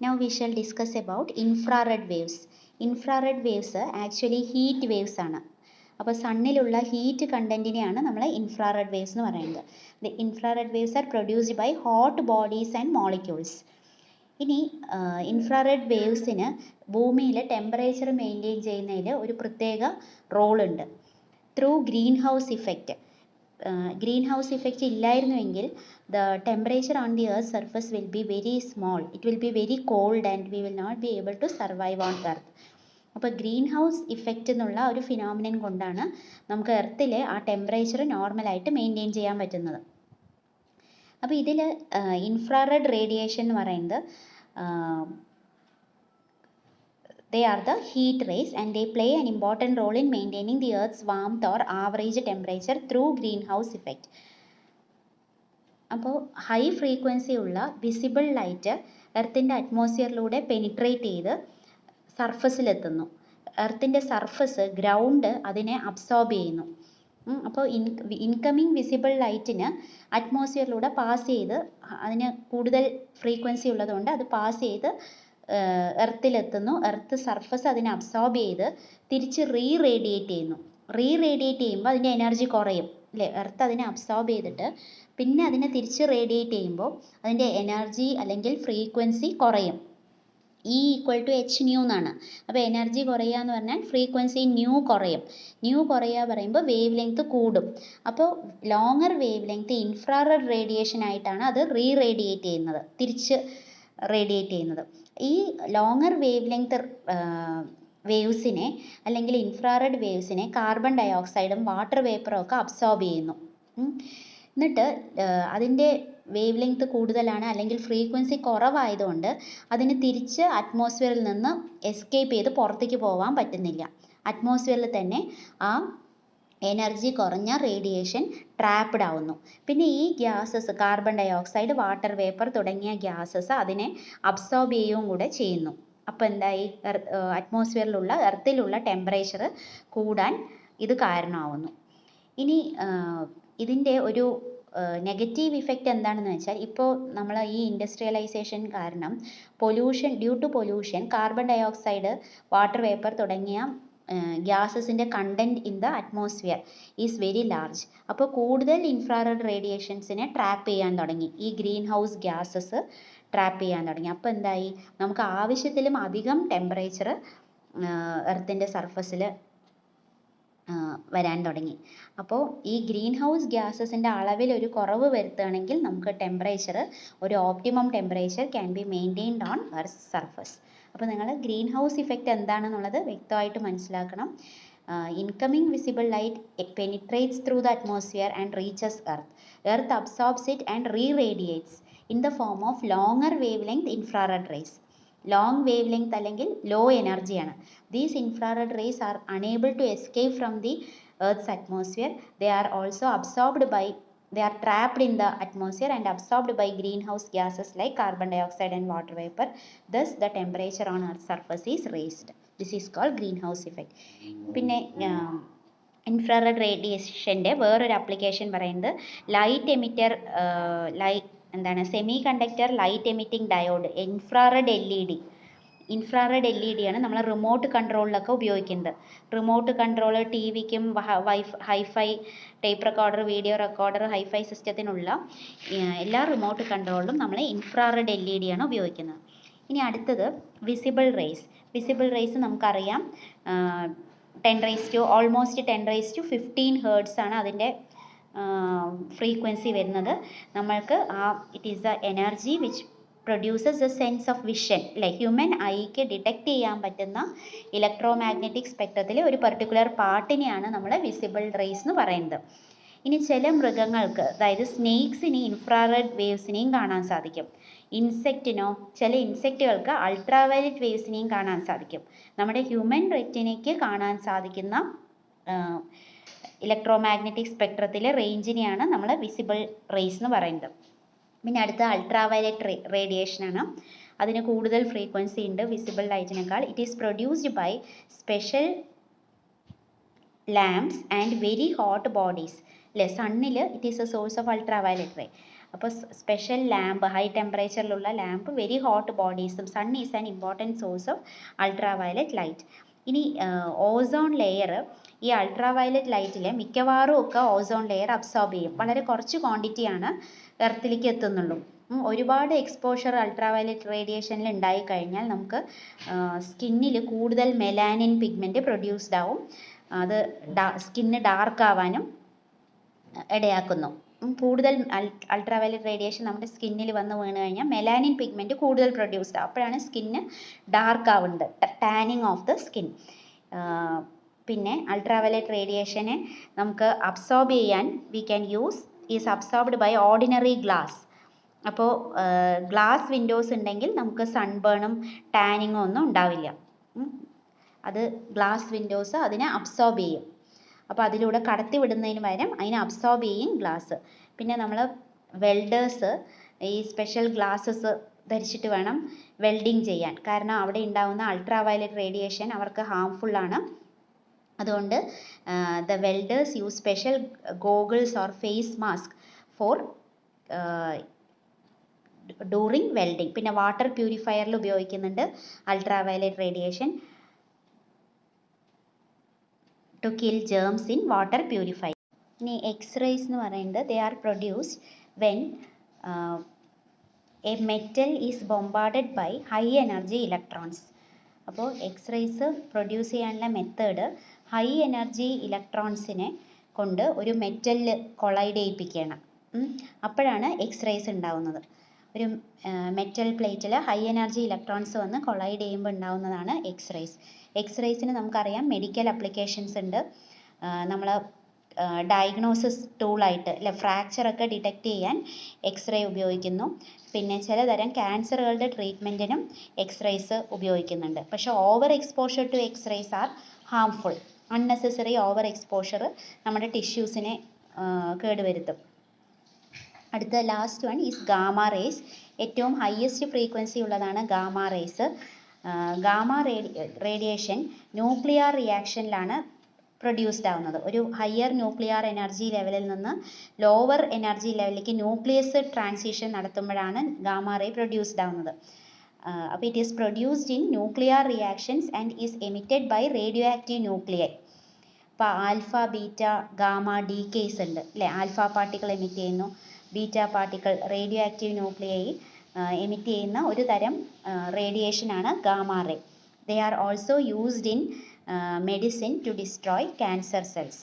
Now we shall discuss about infrared waves. Infrared waves actually heat waves ആണ്. അപ്പോൾ സണ്ണിലുള്ള heat കണ്ടന്റിനെയാണ് നമ്മൾ infrared waves എന്ന് പറയുന്നത്. The infrared waves are produced by hot bodies and molecules. ഇനി infrared വേവ്സിന് ഭൂമിയിൽ temperature maintain ചെയ്യുന്നതിൽ ഒരു പ്രത്യേക റോൾ ഉണ്ട്. Through greenhouse effect. Greenhouse effect ഇല്ലായിരുന്നുവെങ്കിൽ the temperature on the earth's surface will be very small. It will be very cold and we will not be able to survive on earth. അപ്പോൾ green house effect എന്നുള്ള ഒരു phenomenon കൊണ്ടാണ് നമുക്ക് എർത്തിലെ ആ temperature നോർമലായിട്ട് maintain ചെയ്യാൻ പറ്റുന്നത്. അപ്പോൾ ഇതിൽ ഇൻഫ്രാറെഡ് റേഡിയേഷൻ എന്ന് പറയുന്നത് they are the heat rays and they play an important role in maintaining the earth's warmth or average temperature through greenhouse effect. അപ്പോൾ ഹൈ ഫ്രീക്വൻസി ഉള്ള വിസിബിൾ ലൈറ്റ് എർത്തിൻ്റെ അറ്റ്മോസ്ഫിയറിലൂടെ പെനിട്രേറ്റ് ചെയ്ത് സർഫസിലെത്തുന്നു. എർത്തിൻ്റെ സർഫസ് ഗ്രൗണ്ട് അതിനെ absorb ചെയ്യുന്നു. അപ്പോൾ incoming visible ലൈറ്റിന് അറ്റ്മോസ്ഫിയറിലൂടെ pass ചെയ്ത് അതിന് കൂടുതൽ frequency ഉള്ളതുകൊണ്ട് അത് പാസ് ചെയ്ത് എർത്തിലെത്തുന്നു. എർത്ത് സർഫസ് അതിനെ അബ്സോർബ് ചെയ്ത് തിരിച്ച് റേഡിയേറ്റ് ചെയ്യുന്നു. റേഡിയേറ്റ് ചെയ്യുമ്പോൾ അതിൻ്റെ എനർജി കുറയും അല്ലേ. എർത്ത് അതിനെ അബ്സോർബ് ചെയ്തിട്ട് പിന്നെ അതിനെ തിരിച്ച് റേഡിയേറ്റ് ചെയ്യുമ്പോൾ അതിൻ്റെ എനർജി അല്ലെങ്കിൽ ഫ്രീക്വൻസി കുറയും. E = h nu എന്നാണ്. അപ്പോൾ എനർജി കുറയുക എന്ന് പറഞ്ഞാൽ ഫ്രീക്വൻസി ന്യൂ കുറയും. ന്യൂ കുറയുക പറയുമ്പോൾ വേവ് ലെങ്ത് കൂടും. അപ്പോൾ longer wavelength infrared radiation ആയിട്ടാണ് അത് റേഡിയേറ്റ് ചെയ്യുന്നത്, തിരിച്ച് റേഡിയേറ്റ് ചെയ്യുന്നത്. ഈ ലോങ്ങർ വേവ് ലെങ്ത് വേവ്സിനെ അല്ലെങ്കിൽ ഇൻഫ്രാറെഡ് വേവ്സിനെ കാർബൺ ഡയോക്സൈഡും വാട്ടർ വേപ്പറും ഒക്കെ അബ്സോർബ് ചെയ്യുന്നു. എന്നിട്ട് അതിൻ്റെ വേവ് ലെങ്ത് കൂടുതലാണ് അല്ലെങ്കിൽ ഫ്രീക്വൻസി കുറവായതുകൊണ്ട് അതിന് തിരിച്ച് അറ്റ്മോസ്ഫിയറിൽ നിന്ന് എസ്കേപ്പ് ചെയ്ത് പുറത്തേക്ക് പോകാൻ പറ്റുന്നില്ല. അറ്റ്മോസ്ഫിയറിൽ തന്നെ ആ എനർജി കുറഞ്ഞ റേഡിയേഷൻ ട്രാപ്ഡ് ആവുന്നു. പിന്നെ ഈ gases carbon dioxide, water vapour തുടങ്ങിയ ഗ്യാസസ് അതിനെ അബ്സോർബ് ചെയ്യുകയും കൂടെ ചെയ്യുന്നു. അപ്പോൾ എന്തായി, അറ്റ്മോസ്ഫിയറിലുള്ള എർത്തിലുള്ള ടെമ്പറേച്ചർ കൂടാൻ ഇത് കാരണമാവുന്നു. ഇനി ഇതിൻ്റെ ഒരു നെഗറ്റീവ് ഇഫക്റ്റ് എന്താണെന്ന് വെച്ചാൽ, ഇപ്പോൾ നമ്മൾ ഈ ഇൻഡസ്ട്രിയലൈസേഷൻ കാരണം due to pollution carbon dioxide, water vapour തുടങ്ങിയ ഗ്യാസസിൻ്റെ content in the atmosphere is very large. അപ്പോൾ കൂടുതൽ ഇൻഫ്രാറെഡ് റേഡിയേഷൻസിനെ ട്രാപ്പ് ചെയ്യാൻ തുടങ്ങി. ഈ ഗ്രീൻ ഹൗസ് ഗ്യാസസ് ട്രാപ്പ് ചെയ്യാൻ തുടങ്ങി. അപ്പോൾ എന്തായി, നമുക്ക് ആവശ്യത്തിലും അധികം ടെമ്പറേച്ചർ എർത്തിൻ്റെ സർഫസിൽ വരാൻ തുടങ്ങി. അപ്പോൾ ഈ ഗ്രീൻ ഹൗസ് ഗ്യാസസിൻ്റെ അളവിൽ ഒരു കുറവ് വരുത്തുകയാണെങ്കിൽ നമുക്ക് ടെമ്പറേച്ചർ ഒരു optimum temperature can be maintained on earth surface. അപ്പോൾ നിങ്ങൾ ഗ്രീൻ ഹൗസ് ഇഫക്റ്റ് എന്താണെന്നുള്ളത് വ്യക്തമായിട്ട് മനസ്സിലാക്കണം. Incoming visible light penetrates through the atmosphere and reaches earth. Earth absorbs it and radiates in the form of longer wavelength infrared rays. Long wavelength അല്ലെങ്കിൽ low എനർജിയാണ്. These infrared rays are unable to escape from the earth atmosphere. They are also trapped in the atmosphere and absorbed by greenhouse gases like carbon dioxide and water vapor. Thus the temperature on earth's surface is raised. This is called greenhouse effect. പിന്നെ infrared റേഡിയേഷൻ്റെ വേറൊരു application പറയുന്നത് light emitter semiconductor light emitting diode, infrared LED ആണ് നമ്മൾ remote കൺട്രോളിലൊക്കെ ഉപയോഗിക്കുന്നത്. Remote control ടി വിക്കും hi-fi tape recorder, video recorder, hi-fi സിസ്റ്റത്തിനുള്ള എല്ലാ റിമോട്ട് കൺട്രോളിലും നമ്മൾ ഇൻഫ്രാറെഡ് LED ആണ് ഉപയോഗിക്കുന്നത്. ഇനി അടുത്തത് വിസിബിൾ റേസ് നമുക്കറിയാം. ഓൾമോസ്റ്റ് 10⁻15 ഹേർട്സ് ആണ് അതിൻ്റെ ഫ്രീക്വൻസി വരുന്നത്. നമ്മൾക്ക് it is the energy which produces A sense of vision. Human ഐക്ക് ഡിറ്റക്റ്റ് ചെയ്യാൻ പറ്റുന്ന ഇലക്ട്രോ മാഗ്നറ്റിക് സ്പെക്ട്രത്തിലെ ഒരു പെർട്ടിക്കുലർ പാർട്ടിനെയാണ് നമ്മൾ വിസിബിൾ റേസ് എന്ന് പറയുന്നത്. ഇനി ചില മൃഗങ്ങൾക്ക്, അതായത് സ്നേക്സിന് ഇൻഫ്രാറെഡ് വേവ്സിനെയും കാണാൻ സാധിക്കും. ചില ഇൻസെക്റ്റുകൾക്ക് അൾട്രാവയലറ്റ് വേവ്സിനെയും കാണാൻ സാധിക്കും. നമ്മുടെ ഹ്യൂമൻ റെറ്റിനയ്ക്ക് കാണാൻ സാധിക്കുന്ന ഇലക്ട്രോ മാഗ്നറ്റിക് സ്പെക്ട്രത്തിലെ റേഞ്ചിനെയാണ് നമ്മൾ വിസിബിൾ റേസ് എന്ന് പറയുന്നത്. പിന്നെ അടുത്ത അൾട്രാവയലറ്റ് റേഡിയേഷനാണ്. അതിന് കൂടുതൽ ഫ്രീക്വൻസി ഉണ്ട് വിസിബിൾ ലൈറ്റിനേക്കാൾ. It is produced by special lamps and very hot bodies. സണ്ണിൽ it is a source of ultraviolet ray. അപ്പോൾ സ്പെഷ്യൽ ലാമ്പ്, ഹൈ ടെമ്പറേച്ചറിലുള്ള ലാമ്പ്, വെരി ഹോട്ട് ബോഡീസും, sun is an important source of ultraviolet light. ഇനി ozone layer, ഈ ultraviolet ലൈറ്റിലെ മിക്കവാറും ഒക്കെ ozone layer absorb ചെയ്യും. വളരെ കുറച്ച് ക്വാണ്ടിറ്റിയാണ് എർത്തിലേക്ക് എത്തുന്നുള്ളൂ. ഒരുപാട് എക്സ്പോഷർ അൾട്രാവയലറ്റ് റേഡിയേഷനിൽ ഉണ്ടായി കഴിഞ്ഞാൽ നമുക്ക് സ്കിന്നിൽ കൂടുതൽ മെലാനിൻ പിഗ്മെൻറ്റ് പ്രൊഡ്യൂസ്ഡ് ആവും. അത് സ്കിന്ന് ഡാർക്ക് ആവാനും ഇടയാക്കുന്നു. കൂടുതൽ അൾട്രാവയലറ്റ് റേഡിയേഷൻ നമ്മുടെ സ്കിന്നിൽ വന്ന് വീണ് കഴിഞ്ഞാൽ മെലാനിൻ പിഗ്മെൻറ്റ് കൂടുതൽ പ്രൊഡ്യൂസ്ഡ് ആവും. അപ്പോഴാണ് സ്കിന്ന് ഡാർക്ക് ആവുന്നത്, ടാനിങ് ഓഫ് ദ സ്കിൻ. പിന്നെ അൾട്രാവയലറ്റ് റേഡിയേഷനെ നമുക്ക് അബ്സോർബ് ചെയ്യാൻ we can use is absorbed by ordinary glass. അപ്പോൾ ഗ്ലാസ് വിൻഡോസ് ഉണ്ടെങ്കിൽ നമുക്ക് സൺബേണും ടാനിങ്ങും ഒന്നും ഉണ്ടാവില്ല. അത് ഗ്ലാസ് വിൻഡോസ് അതിനെ അബ്സോർബ് ചെയ്യും. അപ്പോൾ അതിലൂടെ കടത്തി വിടുന്നതിന് പകരം അതിനെ അബ്സോർബ് ചെയ്യും ഗ്ലാസ്. പിന്നെ നമ്മൾ വെൽഡേഴ്സ് ഈ സ്പെഷ്യൽ ഗ്ലാസ്സസ് ധരിച്ചിട്ട് വേണം വെൽഡിങ് ചെയ്യാൻ. കാരണം അവിടെ ഉണ്ടാകുന്ന അൾട്രാവയലറ്റ് റേഡിയേഷൻ അവർക്ക് ഹാംഫുൾ ആണ്. അതുകൊണ്ട് the welders use special goggles or face mask for during welding. പിന്നെ വാട്ടർ പ്യൂരിഫയറിൽ ഉപയോഗിക്കുന്നുണ്ട് ultraviolet radiation to kill germs in water purifier. ഇനി എക്സ്റേസ് എന്ന് പറയുന്നത് they are produced when a metal is bombarded by high energy electrons. അപ്പോൾ X rays produce ചെയ്യാനുള്ള method high energy ഇലക്ട്രോൺസിനെ കൊണ്ട് ഒരു മെറ്റലിൽ കൊളൈഡ് ചെയ്യിപ്പിക്കുകയാണ്. അപ്പോഴാണ് എക്സ്റേസ് ഉണ്ടാവുന്നത്. ഒരു മെറ്റൽ പ്ലേറ്റിൽ ഹൈ എനർജി ഇലക്ട്രോൺസ് വന്ന് കൊളൈഡ് ചെയ്യുമ്പോൾ ഉണ്ടാവുന്നതാണ് എക്സ്റേസ്. എക്സ്റേസിന് നമുക്കറിയാം മെഡിക്കൽ അപ്ലിക്കേഷൻസ് ഉണ്ട്. നമ്മൾ ഡയഗ്നോസിസ് ടൂളായിട്ട് അല്ലെ ഫ്രാക്ചറൊക്കെ ഡിറ്റക്റ്റ് ചെയ്യാൻ എക്സ്റേ ഉപയോഗിക്കുന്നു. പിന്നെ ചിലതരം ക്യാൻസറുകളുടെ ട്രീറ്റ്മെൻറ്റിനും എക്സ്റേസ് ഉപയോഗിക്കുന്നുണ്ട്. പക്ഷേ over exposure to X rays are harmful. Unnecessary over exposure നമ്മുടെ ടിഷ്യൂസിനെ കേടുവരുത്തും. അടുത്ത last one is gamma rays. ഏറ്റവും ഹയസ്റ്റ് ഫ്രീക്വൻസി ഉള്ളതാണ് gamma rays. Gamma radiation nuclear റിയാക്ഷനിലാണ് പ്രൊഡ്യൂസ്ഡ് ആവുന്നത്. ഒരു ഹയർ ന്യൂക്ലിയർ എനർജി ലെവലിൽ നിന്ന് ലോവർ എനർജി ലെവലിലേക്ക് ന്യൂക്ലിയസ് ട്രാൻസിഷൻ നടത്തുമ്പോഴാണ് ഗാമ റേ പ്രൊഡ്യൂസ്ഡ് ആവുന്നത്. അപ്പോൾ it is produced in nuclear reactions and is emitted by radioactive nuclei. ഇപ്പോൾ ആൽഫ, ബീറ്റ, ഗാമ, ഡീക്കേസ് ഉണ്ട് അല്ലേ. ആൽഫ പാർട്ടിക്കിൾ എമിറ്റ് ചെയ്യുന്നു, beta particle radioactive nuclei emit ചെയ്യുന്ന ഒരു തരം റേഡിയേഷനാണ് gamma ray. They are also used in medicine to destroy cancer cells.